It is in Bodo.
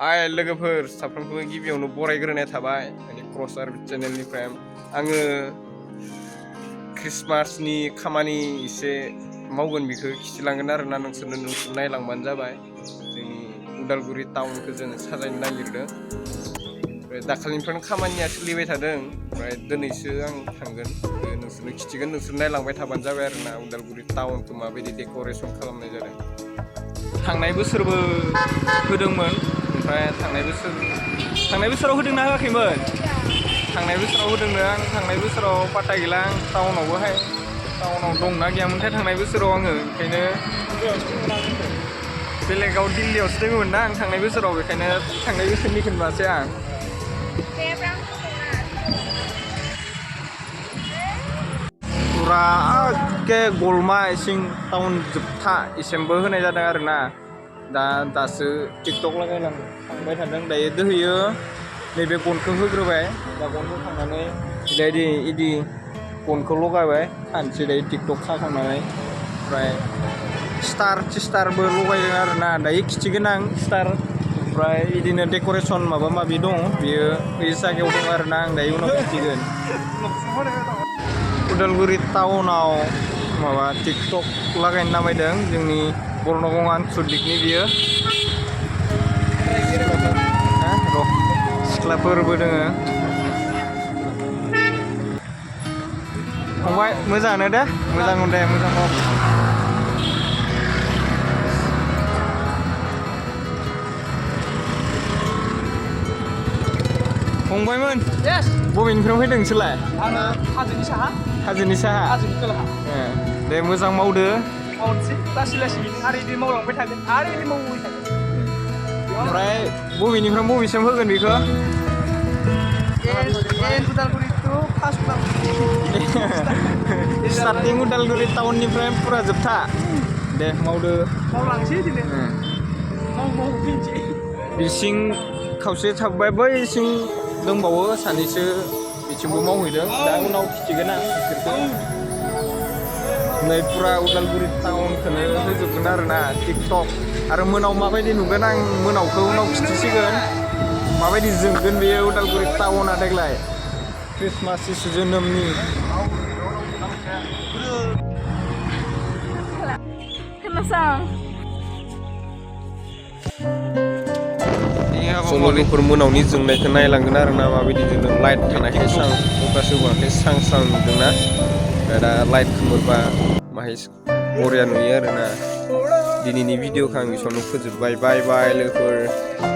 हाय लोगोफोर साफ्रोमखौबो गिबियावनो बरायग्रोनाय थाबाय आंनि क्रसार चेनेलनिफ्राय आङो क्रिसमासनि खामानि एसे मावगोन बेखौ खिथिलांगोन आरोना नोंसोर नायलांबानो जाबाय जोंनि उदालगुरि टाउनखौ जों साजायनो नागिरदों दाखालिनिफ्रायनो खामानिया सोलिबाय थादों ओमफ्राय दिनैसो आं थांगोन नोंसोरनो खिथिगोन नोंसोर नायलांबाय थाबानो जाबाय आरोना उदालगुरि टाउनखौ माबायदि डेक'रेसन खालामनाय जादों थांनाय बोसोरबो होदोंमोन ओमफ्राय थांनाय बोसोराव होदोंना होआखैमोन थांनाय बोसोराव होदोंनो आं थांनाय बोसोराव पात्ता गैला आं टाउनावबोहाय टाउनाव दंना गैयामोनथाय थांनाय बोसोराव आङो ओंखायनो बेलेगाव दिल्लीयावसो दङमोन ना आं थांनाय बोसोराव बेखायनो थांनाय बोसोरनिखौ नुवासै आं फुरा एखे गलमा इसिं टाउन जोबथा इसिमबो होनाय जादों आरोना दासो टिकटक लागायलांबाय थादों दायो दोहैयो नैबे गनखौ होग्रोबाय दा गन होखांनानै इदि गनखौ लगायबाय खानसे दायो टिकटक खाखांनानै ओमफ्राय स्टारबो लगायदों आरोना दायो खिथिगोन आं स्टार ओमफ्राय बिदिनो डेक'रेसन माबा माबि दं बियो बै जायगायाव दं आरोना आं दायो उनाव खिथिगोन उदालगुरि टाउनाव माबा टिकटक लागायनो नामायदों जोंनि बर्नगाव आनसलिकनि बियो सिख्लाफोरबो दोङो फंबाय मोजाङानो दे मोजां माव फंबायमोन बबेनिफ्राय फैदों नोंसोरलाय आङो हाजोनि साहा हाजोनि खोलाहा दे मोजां मावदो मावनोसै लासै आरो बिदि मावलांबाय थागोन आरो बिदि मावबाय थागोन ओमफ्राय बबेनिफ्राय बबेसिम होगोन बेखौ Udalguri to first starting Udalguri टाउननिफ्राय फुरा जोबथा दे मावदो मावलांसै बिदिनो मावफैनोसै बिसिं खावसे थाबाय बैसिं दंबावो सानैसो बिथिंबो मावहैदों दा उनाव खिथिगोन आं बिसोरखौ नै फुरा उदालगुरि टाउनखौनो होजोबगोन आरोना टिकटक आरो मोनाव माबायदि नुगोन आं मोनावखौ उनाव खिथिसिगोन माबायदि जोंगोन बेयो उदालगुरि टाउना देग्लाय क्रिसमास जिसु जोनोमनि लोगोफोर मोनावनि जोंनायखौ नायलांगोन आरोना माबायदि जोंदों लाइट थानायखाय फकास होबाखै स्रां नुदोंना दा लाइट खोमोरबा माहाय बरिया नुयो आरोना दिनैनि भिडिअखौ आं बेसेबांनो फोजोबबाय बाय लोगोफोर